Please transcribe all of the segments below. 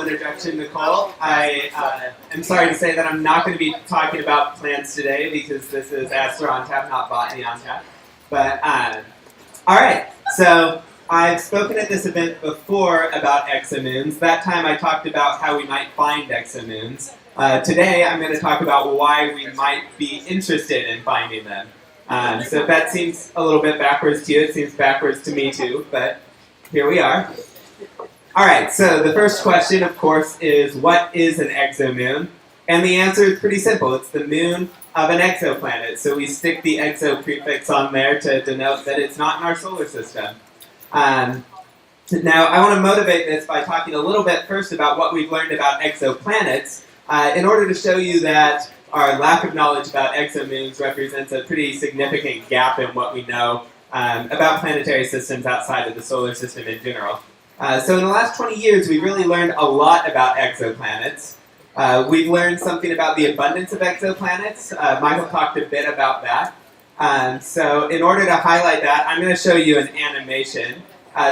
introduction, Nicole. I am sorry to say that I'm not going to be talking about plants today because this is Astro on Tap, not Botany on Tap. But, all right, so I've spoken at this event before about exomoons. That time I talked about how we might find exomoons. Today I'm going to talk about why we might be interested in finding them. So if that seems a little bit backwards to you, it seems backwards to me too, but here we are. All right, so the first question, of course, is what is an exomoon? And the answer is pretty simple. It's the moon of an exoplanet. So we stick the exo prefix on there to denote that it's not in our solar system. Now, I want to motivate this by talking a little bit first about what we've learned about exoplanets in order to show you that our lack of knowledge about exomoons represents a pretty significant gap in what we know about planetary systems outside of the solar system in general. So in the last 20 years, we've really learned a lot about exoplanets. We've learned something about the abundance of exoplanets. Michael talked a bit about that. So in order to highlight that, I'm going to show you an animation.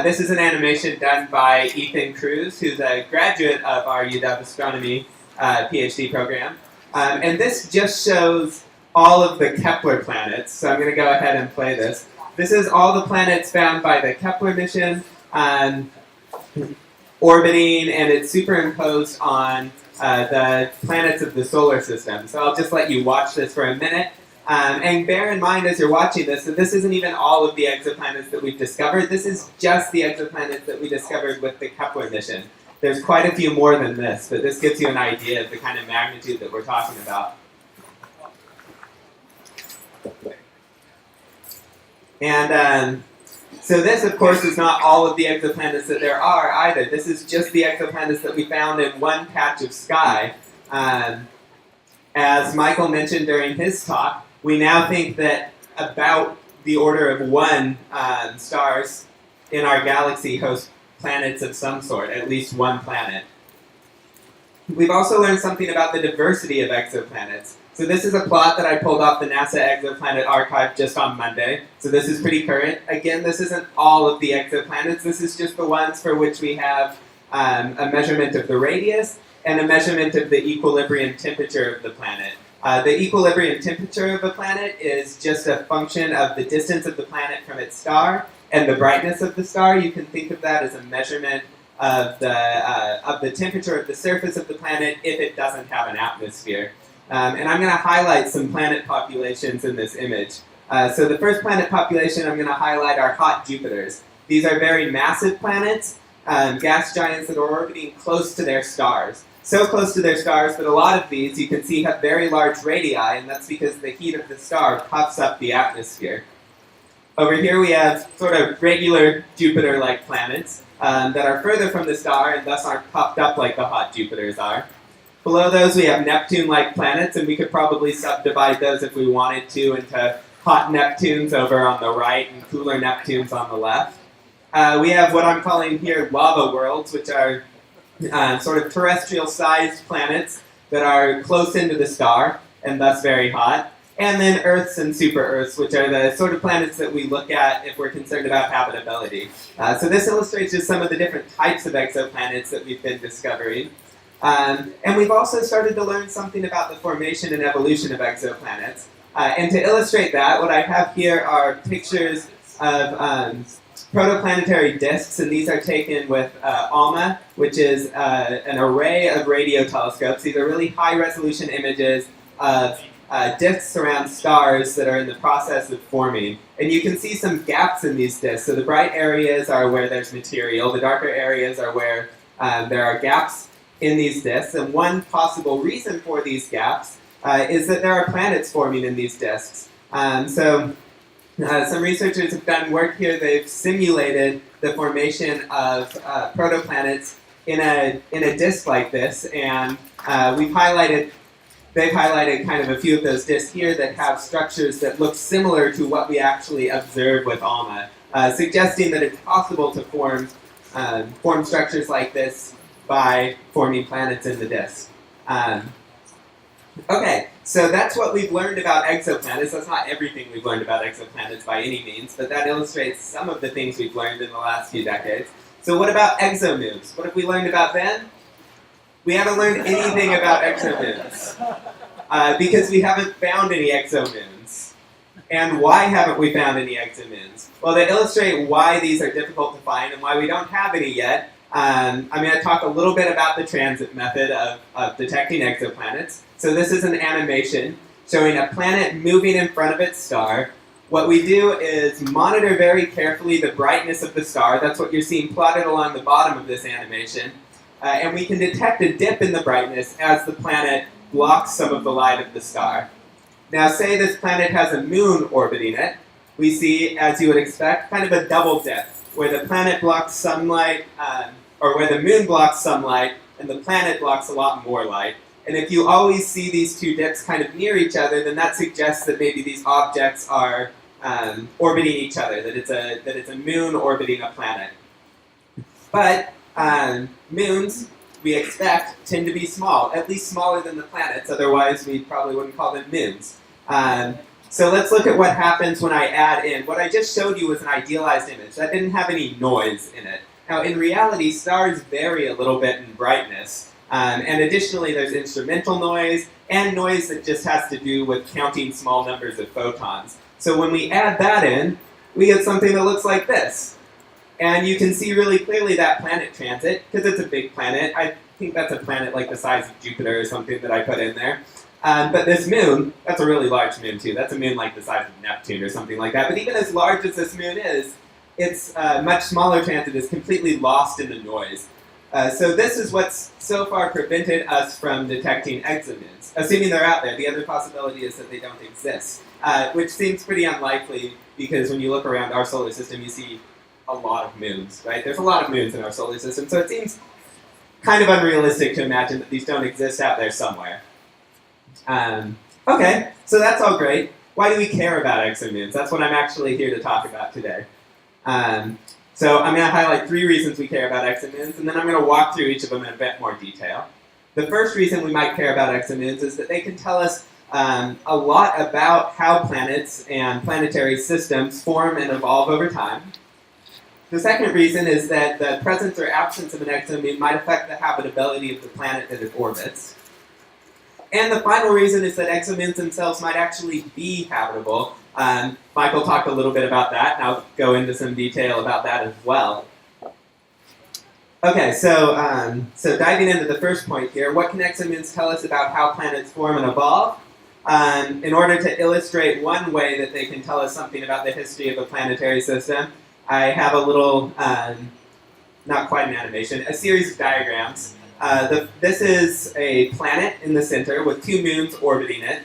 This is an animation done by Ethan Cruz, who's a graduate of our UW Astronomy PhD program. And this just shows all of the Kepler planets. So I'm going to go ahead and play this. This is all the planets found by the Kepler mission. Orbiting, and it's superimposed on the planets of the solar system. So I'll just let you watch this for a minute. And bear in mind as you're watching this that this isn't even all of the exoplanets that we've discovered. This is just the exoplanets that we discovered with the Kepler mission. There's quite a few more than this, but this gives you an idea of the kind of magnitude that we're talking about. And so this, of course, is not all of the exoplanets that there are either. This is just the exoplanets that we found in one patch of sky. As Michael mentioned during his talk, we now think that about the order of one stars in our galaxy host planets of some sort, at least one planet. We've also learned something about the diversity of exoplanets. So this is a plot that I pulled off the NASA Exoplanet Archive just on Monday. So this is pretty current. Again, this isn't all of the exoplanets. This is just the ones for which we have a measurement of the radius and a measurement of the equilibrium temperature of the planet. The equilibrium temperature of a planet is just a function of the distance of the planet from its star and the brightness of the star. You can think of that as a measurement of the temperature of the surface of the planet if it doesn't have an atmosphere. And I'm going to highlight some planet populations in this image. So the first planet population I'm going to highlight are hot Jupiters. These are very massive planets, gas giants that are orbiting close to their stars. So close to their stars that a lot of these, you can see, have very large radii, and that's because the heat of the star puffs up the atmosphere. Over here we have sort of regular Jupiter-like planets that are further from the star and thus aren't puffed up like the hot Jupiters are. Below those we have Neptune-like planets, and we could probably subdivide those if we wanted to into hot Neptunes over on the right and cooler Neptunes on the left. We have what I'm calling here lava worlds, which are sort of terrestrial-sized planets that are close into the star and thus very hot. And then Earths and super-Earths, which are the sort of planets that we look at if we're concerned about habitability. So this illustrates just some of the different types of exoplanets that we've been discovering. And we've also started to learn something about the formation and evolution of exoplanets. And to illustrate that, what I have here are pictures of protoplanetary disks, and these are taken with ALMA, which is an array of radio telescopes. These are really high-resolution images of disks around stars that are in the process of forming. And you can see some gaps in these disks. So the bright areas are where there's material. The darker areas are where there are gaps in these disks, and one possible reason for these gaps is that there are planets forming in these disks. Some researchers have done work here. They've simulated the formation of protoplanets in a disk like this, and they've highlighted kind of a few of those disks here that have structures that look similar to what we actually observe with ALMA, suggesting that it's possible to form structures like this by forming planets in the disk. Okay, so that's what we've learned about exoplanets. That's not everything we've learned about exoplanets by any means, but that illustrates some of the things we've learned in the last few decades. So what about exomoons? What have we learned about them? we haven't learned anything about exomoons because we haven't found any exomoons. And why haven't we found any exomoons? Well, to illustrate why these are difficult to find and why we don't have any yet, I'm going to talk a little bit about the transit method of detecting exoplanets. So this is an animation showing a planet moving in front of its star. What we do is monitor very carefully the brightness of the star. That's what you're seeing plotted along the bottom of this animation. And we can detect a dip in the brightness as the planet blocks some of the light of the star. Now, say this planet has a moon orbiting it. We see, as you would expect, kind of a double dip, where the planet blocks sunlight, or where the moon blocks sunlight, and the planet blocks a lot more light. And if you always see these two dips kind of near each other, then that suggests that maybe these objects are orbiting each other, that it's a moon orbiting a planet. But moons, we expect, tend to be small, at least smaller than the planets, otherwise we probably wouldn't call them moons. So let's look at what happens when I add in. What I just showed you was an idealized image. That didn't have any noise in it. Now, in reality, stars vary a little bit in brightness. And additionally, there's instrumental noise and noise that just has to do with counting small numbers of photons. So when we add that in, we get something that looks like this. And you can see really clearly that planet transit, because it's a big planet. I think that's a planet like the size of Jupiter or something that I put in there. But this moon, that's a really large moon too. That's a moon like the size of Neptune or something like that. But even as large as this moon is, its much smaller transit is completely lost in the noise. So this is what's so far prevented us from detecting exomoons. Assuming they're out there, the other possibility is that they don't exist, which seems pretty unlikely because when you look around our solar system, you see a lot of moons, right? There's a lot of moons in our solar system, so it seems kind of unrealistic to imagine that these don't exist out there somewhere. Okay, so that's all great. Why do we care about exomoons? That's what I'm actually here to talk about today. So I'm going to highlight 3 reasons we care about exomoons, and then I'm going to walk through each of them in a bit more detail. The first reason we might care about exomoons is that they can tell us a lot about how planets and planetary systems form and evolve over time. The second reason is that the presence or absence of an exomoon might affect the habitability of the planet that it orbits. And the final reason is that exomoons themselves might actually be habitable. Michael talked a little bit about that, and I'll go into some detail about that as well. Okay, so diving into the first point here, what can exomoons tell us about how planets form and evolve? In order to illustrate one way that they can tell us something about the history of a planetary system, I have a little, not quite an animation, a series of diagrams. This is a planet in the center with 2 moons orbiting it.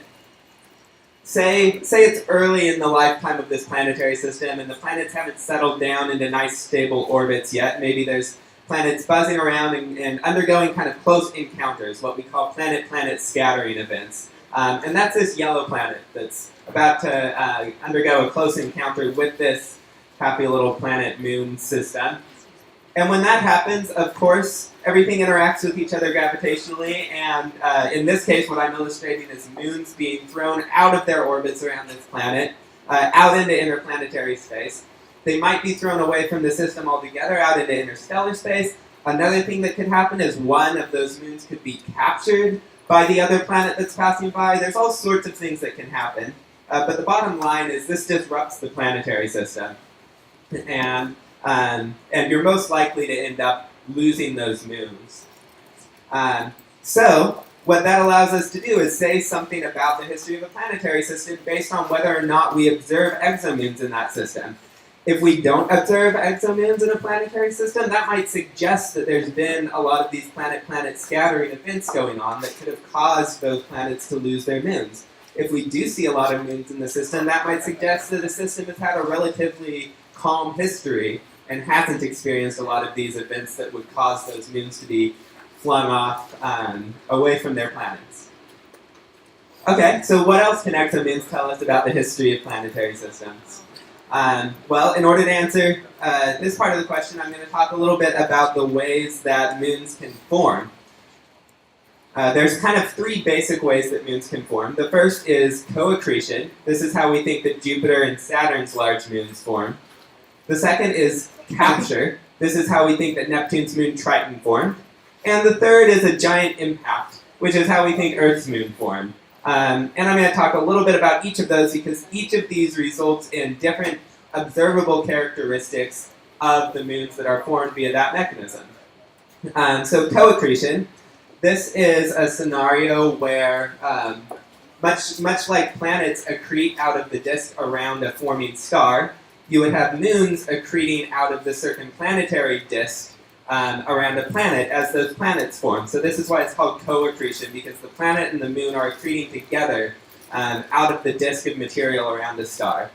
Say it's early in the lifetime of this planetary system and the planets haven't settled down into nice stable orbits yet. Maybe there's planets buzzing around and undergoing kind of close encounters, what we call planet-planet scattering events. And that's this yellow planet that's about to undergo a close encounter with this happy little planet-moon system. And when that happens, of course, everything interacts with each other gravitationally, and in this case, what I'm illustrating is moons being thrown out of their orbits around this planet, out into interplanetary space. They might be thrown away from the system altogether, out into interstellar space. Another thing that could happen is one of those moons could be captured by the other planet that's passing by. There's all sorts of things that can happen. But the bottom line is this disrupts the planetary system. And you're most likely to end up losing those moons. So what that allows us to do is say something about the history of a planetary system based on whether or not we observe exomoons in that system. If we don't observe exomoons in a planetary system, that might suggest that there's been a lot of these planet-planet scattering events going on that could have caused those planets to lose their moons. If we do see a lot of moons in the system, that might suggest that the system has had a relatively calm history and hasn't experienced a lot of these events that would cause those moons to be flung off away from their planets. Okay, so what else can exomoons tell us about the history of planetary systems? Well, in order to answer this part of the question, I'm going to talk a little bit about the ways that moons can form. There's kind of 3 basic ways that moons can form. The first is co-accretion. This is how we think that Jupiter and Saturn's large moons form. The second is capture. This is how we think that Neptune's moon Triton formed. And the third is a giant impact, which is how we think Earth's moon formed. And I'm going to talk a little bit about each of those because each of these results in different observable characteristics of the moons that are formed via that mechanism. So co-accretion, this is a scenario where much like planets accrete out of the disk around a forming star, you would have moons accreting out of the circumplanetary disk around a planet as those planets form. So this is why it's called co-accretion, because the planet and the moon are accreting together out of the disk of material around a star.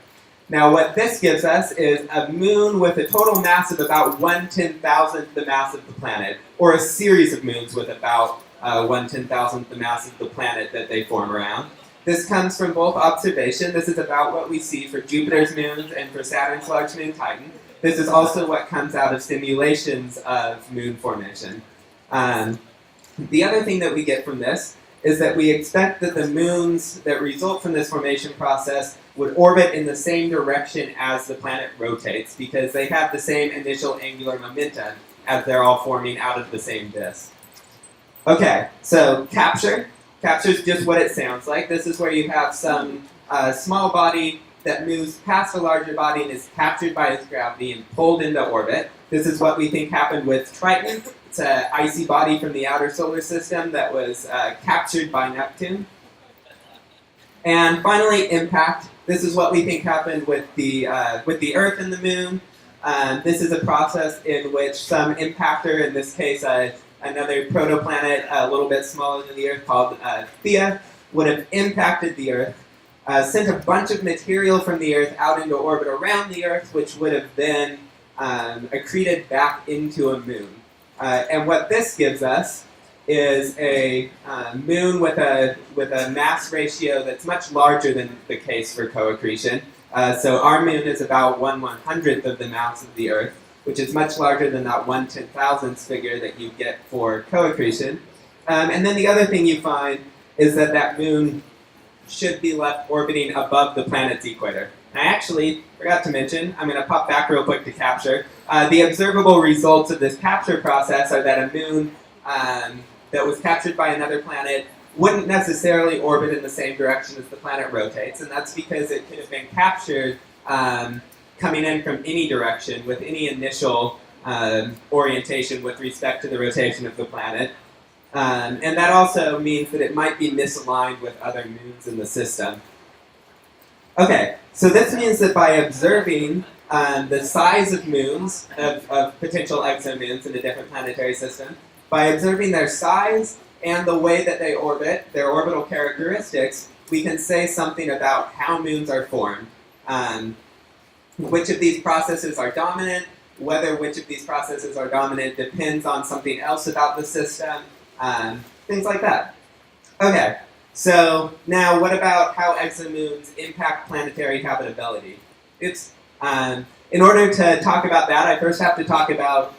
Now what this gives us is a moon with a total mass of about 1/10,000th the mass of the planet, or a series of moons with about 1/10,000th the mass of the planet that they form around. This comes from both observation. This is about what we see for Jupiter's moons and for Saturn's large moon Titan. This is also what comes out of simulations of moon formation. The other thing that we get from this is that we expect that the moons that result from this formation process would orbit in the same direction as the planet rotates, because they have the same initial angular momentum as they're all forming out of the same disk. Okay, so capture. Capture is just what it sounds like. This is where you have some small body that moves past a larger body and is captured by its gravity and pulled into orbit. This is what we think happened with Triton. It's an icy body from the outer solar system that was captured by Neptune. And finally, impact. This is what we think happened with the Earth and the Moon. This is a process in which some impactor, in this case another protoplanet a little bit smaller than the Earth called Theia, would have impacted the Earth, sent a bunch of material from the Earth out into orbit around the Earth, which would have then accreted back into a moon. And what this gives us is a moon with a mass ratio that's much larger than the case for co-accretion. So our moon is about 1/100th of the mass of the Earth, which is much larger than that 1/10,000th figure that you get for co-accretion. And then the other thing you find is that moon should be left orbiting above the planet's equator. And I actually forgot to mention, I'm going to pop back real quick to capture. The observable results of this capture process are that a moon that was captured by another planet wouldn't necessarily orbit in the same direction as the planet rotates, and that's because it could have been captured coming in from any direction with any initial orientation with respect to the rotation of the planet. And that also means that it might be misaligned with other moons in the system. Okay, so this means that by observing the size of moons, of potential exomoons in a different planetary system, by observing their size and the way that they orbit, their orbital characteristics, we can say something about how moons are formed. Which of these processes are dominant, whether which of these processes are dominant depends on something else about the system, things like that. Okay, so now what about how exomoons impact planetary habitability? In order to talk about that, I first have to talk about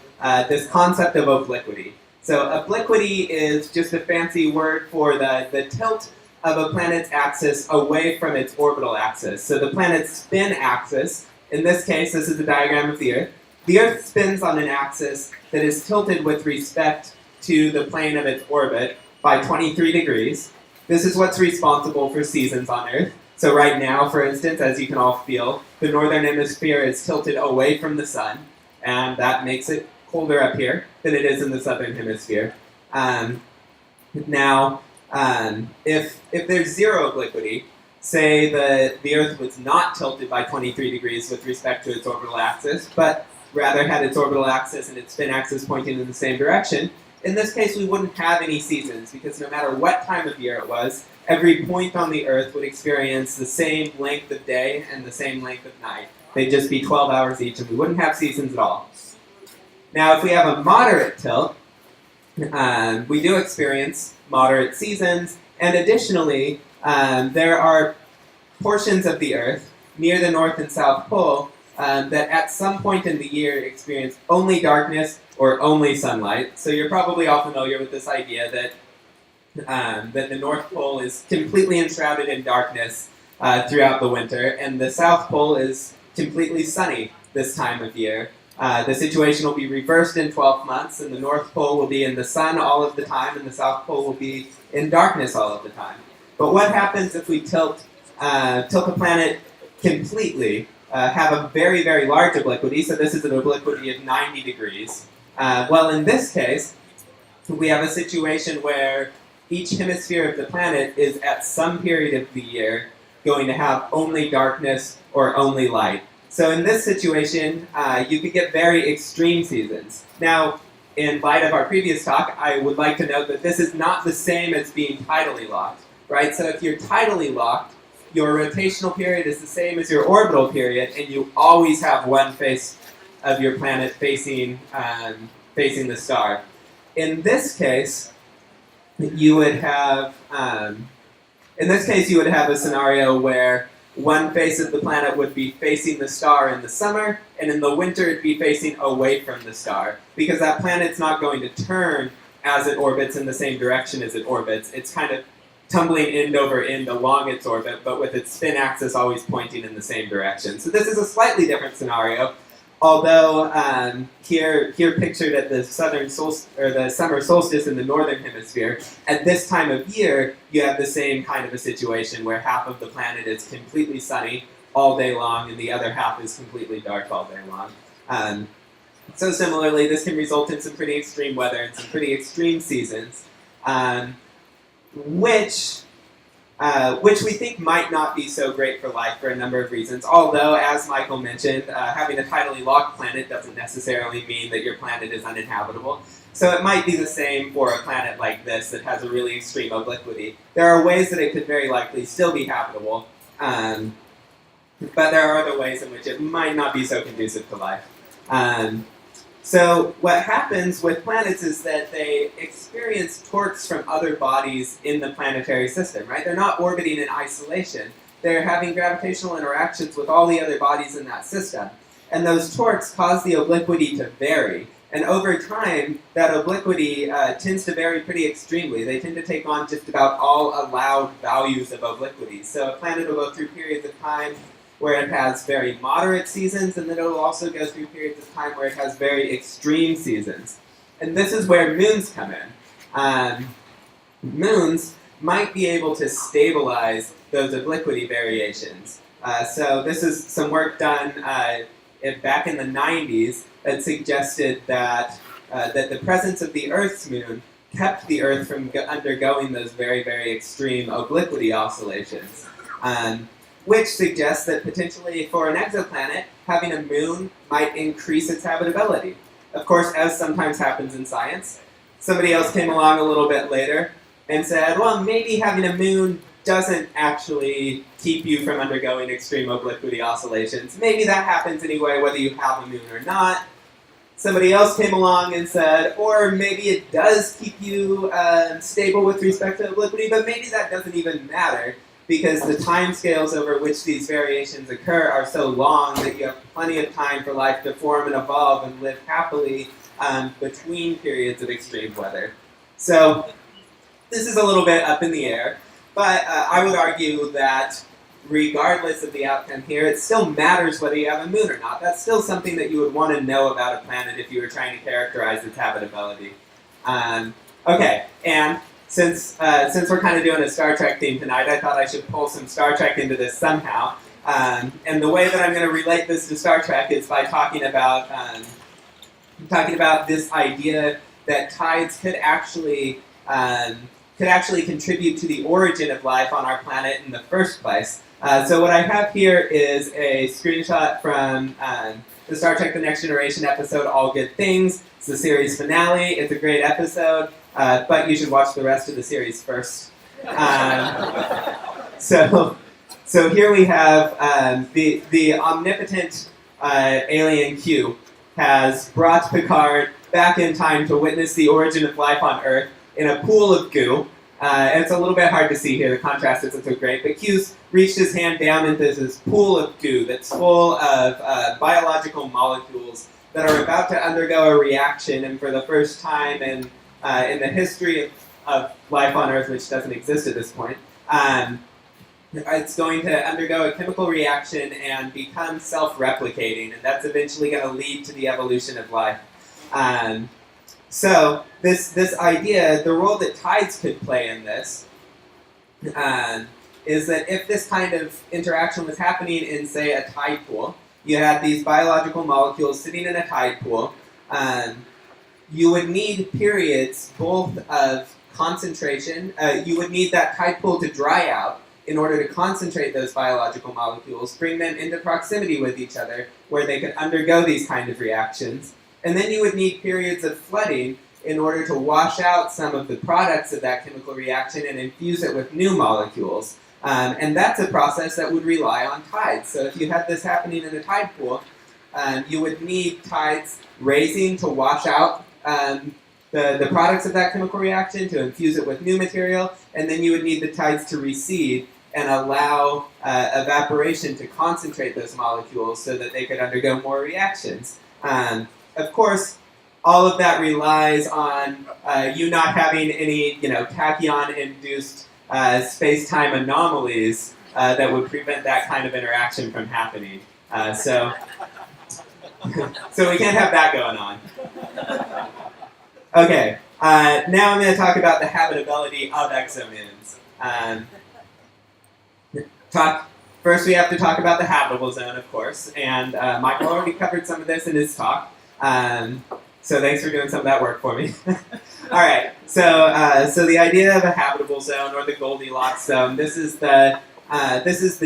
this concept of obliquity. So obliquity is just a fancy word for the tilt of a planet's axis away from its orbital axis. So the planet's spin axis, in this case, this is a diagram of the Earth. The Earth spins on an axis that is tilted with respect to the plane of its orbit by 23 degrees. This is what's responsible for seasons on Earth. So right now, for instance, as you can all feel, the northern hemisphere is tilted away from the sun, and that makes it colder up here than it is in the southern hemisphere. Now, if there's zero obliquity, say the Earth was not tilted by 23 degrees with respect to its orbital axis, but rather had its orbital axis and its spin axis pointing in the same direction, in this case we wouldn't have any seasons, because no matter what time of year it was, every point on the Earth would experience the same length of day and the same length of night. They'd just be 12 hours each, and we wouldn't have seasons at all. Now, if we have a moderate tilt, we do experience moderate seasons, and additionally, there are portions of the Earth near the North and South Pole that at some point in the year experience only darkness or only sunlight. So you're probably all familiar with this idea that the North Pole is completely enshrouded in darkness throughout the winter, and the South Pole is completely sunny this time of year. The situation will be reversed in 12 months, and the North Pole will be in the sun all of the time, and the South Pole will be in darkness all of the time. But what happens if we tilt the planet completely, have a very, very large obliquity, so this is an obliquity of 90 degrees. Well, in this case, we have a situation where each hemisphere of the planet is at some period of the year going to have only darkness or only light. So in this situation, you could get very extreme seasons. Now, in light of our previous talk, I would like to note that this is not the same as being tidally locked, right? So if you're tidally locked, your rotational period is the same as your orbital period, and you always have one face of your planet facing the star. In this case, you would have a scenario where one face of the planet would be facing the star in the summer, and in the winter it'd be facing away from the star, because that planet's not going to turn as it orbits in the same direction as it orbits. It's kind of tumbling end over end along its orbit, but with its spin axis always pointing in the same direction. So this is a slightly different scenario, although here pictured at the the summer solstice in the northern hemisphere, at this time of year, you have the same kind of a situation where half of the planet is completely sunny all day long, and the other half is completely dark all day long. So similarly, this can result in some pretty extreme weather and some pretty extreme seasons. Which we think might not be so great for life for a number of reasons. Although, as Michael mentioned, having a tidally locked planet doesn't necessarily mean that your planet is uninhabitable. So it might be the same for a planet like this that has a really extreme obliquity. There are ways that it could very likely still be habitable, but there are other ways in which it might not be so conducive to life. So what happens with planets is that they experience torques from other bodies in the planetary system, right? They're not orbiting in isolation. They're having gravitational interactions with all the other bodies in that system. And those torques cause the obliquity to vary. And over time, that obliquity tends to vary pretty extremely. They tend to take on just about all allowed values of obliquity. So a planet will go through periods of time where it has very moderate seasons, and then it will also go through periods of time where it has very extreme seasons. And this is where moons come in. Moons might be able to stabilize those obliquity variations. So this is some work done back in the 90s that suggested that the presence of the Earth's moon kept the Earth from undergoing those very, very extreme obliquity oscillations. Which suggests that potentially for an exoplanet, having a moon might increase its habitability. Of course, as sometimes happens in science, somebody else came along a little bit later and said, well, maybe having a moon doesn't actually keep you from undergoing extreme obliquity oscillations. Maybe that happens anyway, whether you have a moon or not. Somebody else came along and said, or maybe it does keep you stable with respect to obliquity, but maybe that doesn't even matter, because the time scales over which these variations occur are so long that you have plenty of time for life to form and evolve and live happily between periods of extreme weather. So this is a little bit up in the air, but I would argue that regardless of the outcome here, it still matters whether you have a moon or not. That's still something that you would want to know about a planet if you were trying to characterize its habitability. Okay, and since we're kind of doing a Star Trek theme tonight, I thought I should pull some Star Trek into this somehow. And the way that I'm going to relate this to Star Trek is by talking about this idea that tides could actually contribute to the origin of life on our planet in the first place. So what I have here is a screenshot from the Star Trek The Next Generation episode, All Good Things. It's the series finale. It's a great episode. But you should watch the rest of the series first. So here we have the omnipotent alien Q has brought Picard back in time to witness the origin of life on Earth in a pool of goo. And it's a little bit hard to see here, the contrast isn't so great, but Q's reached his hand down into this pool of goo that's full of biological molecules that are about to undergo a reaction, and for the first time in the history of life on Earth, which doesn't exist at this point, it's going to undergo a chemical reaction and become self-replicating, and that's eventually going to lead to the evolution of life. So this idea, the role that tides could play in this, is that if this kind of interaction was happening in, say, a tide pool, you had these biological molecules sitting in a tide pool, you would need periods both of concentration. You would need that tide pool to dry out in order to concentrate those biological molecules, bring them into proximity with each other, where they could undergo these kind of reactions. And then you would need periods of flooding in order to wash out some of the products of that chemical reaction and infuse it with new molecules. And that's a process that would rely on tides. So if you had this happening in a tide pool, you would need tides raising to wash out the products of that chemical reaction, to infuse it with new material, and then you would need the tides to recede and allow evaporation to concentrate those molecules so that they could undergo more reactions. Of course, all of that relies on you not having any, tachyon-induced space-time anomalies that would prevent that kind of interaction from happening. So we can't have that going on. Okay, now I'm going to talk about the habitability of exomoons. First, we have to talk about the habitable zone, of course, and Michael already covered some of this in his talk. So thanks for doing some of that work for me. All right, so the idea of a habitable zone, or the Goldilocks zone, this is the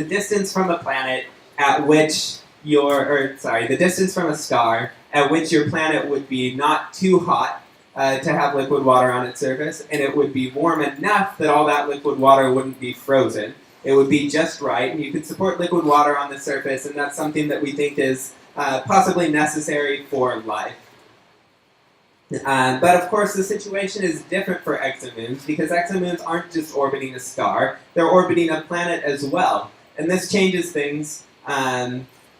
distance from a planet at which the distance from a star at which your planet would be not too hot to have liquid water on its surface, and it would be warm enough that all that liquid water wouldn't be frozen. It would be just right, and you could support liquid water on the surface, and that's something that we think is possibly necessary for life. But of course, the situation is different for exomoons, because exomoons aren't just orbiting a star, they're orbiting a planet as well. And this changes things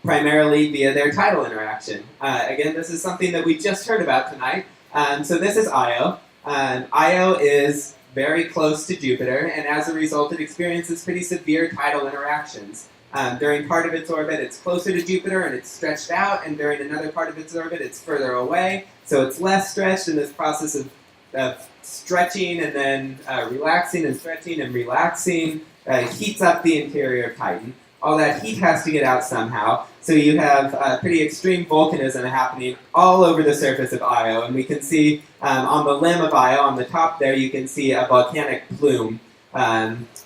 primarily via their tidal interaction. Again, this is something that we just heard about tonight. So this is Io. Io is very close to Jupiter, and as a result, it experiences pretty severe tidal interactions. During part of its orbit, it's closer to Jupiter and it's stretched out, and during another part of its orbit, it's further away, so it's less stretched, and this process of stretching and then relaxing and stretching and relaxing heats up the interior of Titan. All that heat has to get out somehow, so you have pretty extreme volcanism happening all over the surface of Io, and we can see on the limb of Io, on the top there, you can see a volcanic plume,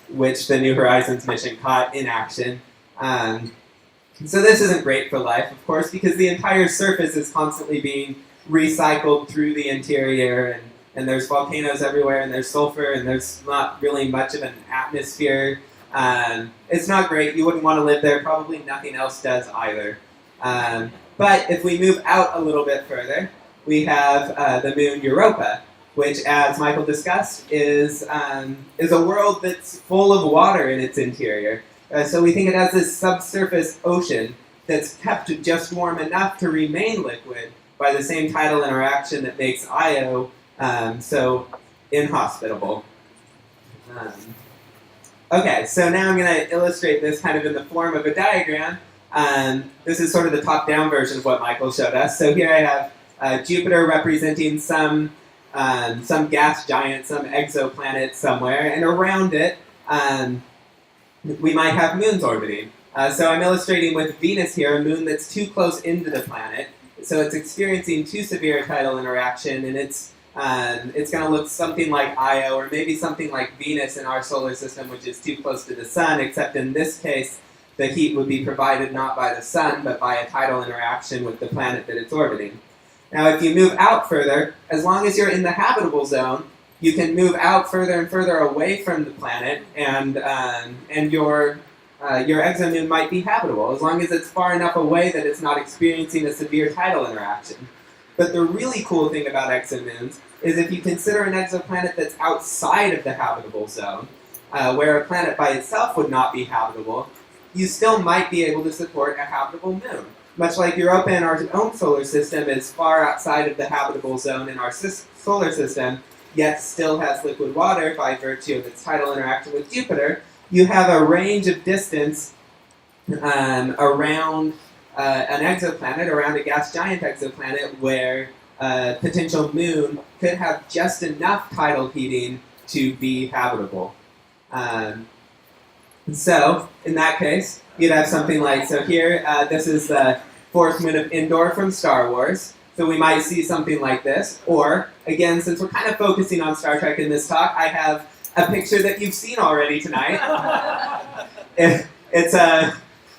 which the New Horizons mission caught in action. So this isn't great for life, of course, because the entire surface is constantly being recycled through the interior, and there's volcanoes everywhere, and there's sulfur, and there's not really much of an atmosphere. It's not great. You wouldn't want to live there. Probably nothing else does either. But if we move out a little bit further, we have the moon Europa, which, as Michael discussed, is a world that's full of water in its interior. So we think it has this subsurface ocean that's kept just warm enough to remain liquid by the same tidal interaction that makes Io so inhospitable. Okay, so now I'm going to illustrate this kind of in the form of a diagram. This is sort of the top-down version of what Michael showed us. So here I have Jupiter representing some gas giant, some exoplanet somewhere, and around it we might have moons orbiting. So I'm illustrating with Venus here, a moon that's too close into the planet, so it's experiencing too severe a tidal interaction, and it's going to look something like Io, or maybe something like Venus in our solar system, which is too close to the sun, except in this case, the heat would be provided not by the sun, but by a tidal interaction with the planet that it's orbiting. Now, if you move out further, as long as you're in the habitable zone, you can move out further and further away from the planet, and your exomoon might be habitable, as long as it's far enough away that it's not experiencing a severe tidal interaction. But the really cool thing about exomoons is if you consider an exoplanet that's outside of the habitable zone, where a planet by itself would not be habitable, you still might be able to support a habitable moon. Much like Europa in our own solar system is far outside of the habitable zone in our solar system, yet still has liquid water by virtue of its tidal interaction with Jupiter, you have a range of distance around an exoplanet, around a gas giant exoplanet, where a potential moon could have just enough tidal heating to be habitable. So, in that case, you'd have something like, so here, this is the fourth moon of Endor from Star Wars. So we might see something like this. Or, again, since we're kind of focusing on Star Trek in this talk, I have a picture that you've seen already tonight. This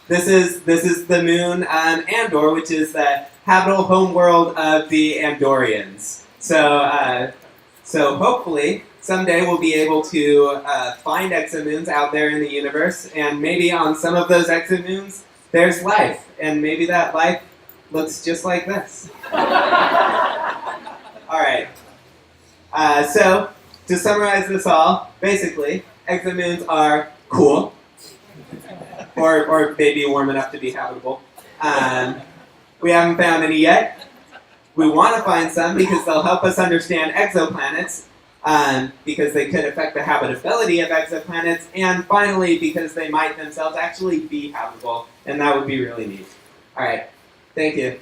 is the moon Andor, which is the habitable homeworld of the Andorians. So hopefully someday we'll be able to find exomoons out there in the universe, and maybe on some of those exomoons there's life, and maybe that life looks just like this. All right. So to summarize this all, basically, exomoons are cool. Or maybe warm enough to be habitable. We haven't found any yet. We want to find some because they'll help us understand exoplanets, because they could affect the habitability of exoplanets, and finally because they might themselves actually be habitable, and that would be really neat. All right, thank you.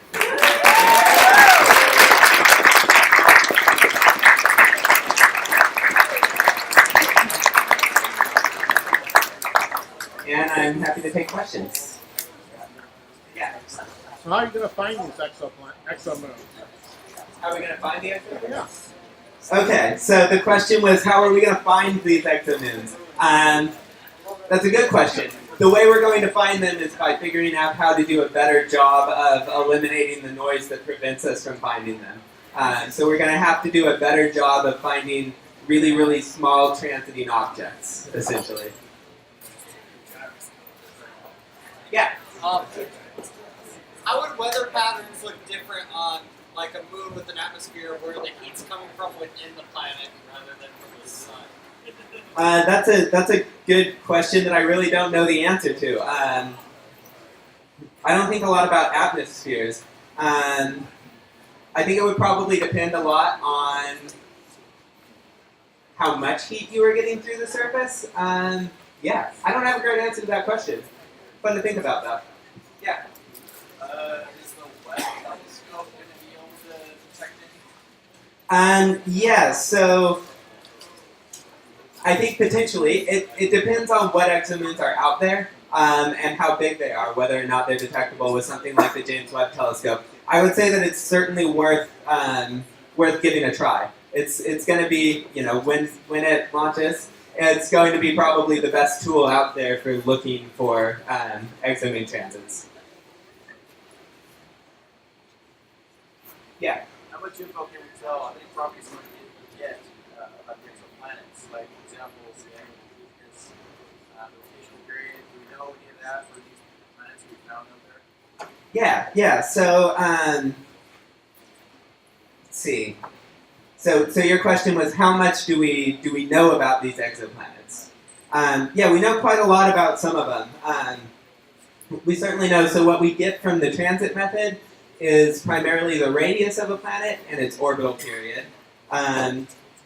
And I'm happy to take questions. Yeah. So how are you going to find these exomoons? How are we going to find the exomoons? Yeah. Okay, so the question was, how are we going to find these exomoons? That's a good question. The way we're going to find them is by figuring out how to do a better job of eliminating the noise that prevents us from finding them. So we're going to have to do a better job of finding really, really small transiting objects, essentially. Yeah. How would weather patterns look different on like a moon with an atmosphere where the heat's coming from within the planet rather than from the sun? That's a good question that I really don't know the answer to. I don't think a lot about atmospheres. I think it would probably depend a lot on how much heat you were getting through the surface. Yeah, I don't have a great answer to that question. Fun to think about, though. Yeah. Is the Webb telescope going to be able to detect it? Yeah, so I think potentially. It depends on what exomoons are out there and how big they are, whether or not they're detectable with something like the James Webb Telescope. I would say that it's certainly worth giving a try. It's going to be, when it launches, it's going to be probably the best tool out there for looking for exomoon transits. Yeah? How much info can we tell? How many properties can we get about the exoplanets? Like examples, this rotational period. Do we know any of that for these planets we found out there? Yeah. So, let's see. So your question was, how much do we know about these exoplanets? Yeah, we know quite a lot about some of them. We certainly know. So what we get from the transit method is primarily the radius of a planet and its orbital period.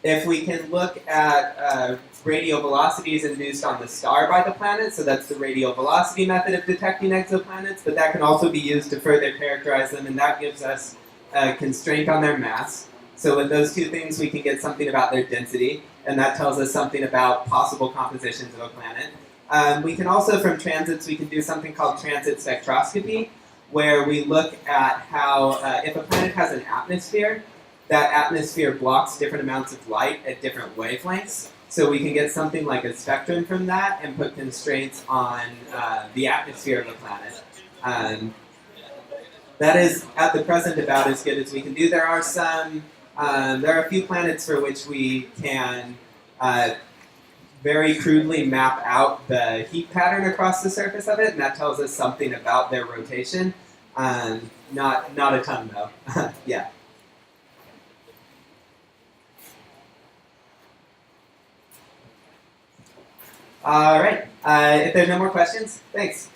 If we can look at radial velocities induced on the star by the planet, so that's the radial velocity method of detecting exoplanets, but that can also be used to further characterize them, and that gives us a constraint on their mass. So with those two things, we can get something about their density, and that tells us something about possible compositions of a planet. We can also, from transits, we can do something called transit spectroscopy, where we look at how, if a planet has an atmosphere, that atmosphere blocks different amounts of light at different wavelengths. So we can get something like a spectrum from that and put constraints on the atmosphere of a planet. That is, at the present, about as good as we can do. There are a few planets for which we can very crudely map out the heat pattern across the surface of it, and that tells us something about their rotation. Not a ton, though. Yeah. All right. If there's no more questions, thanks.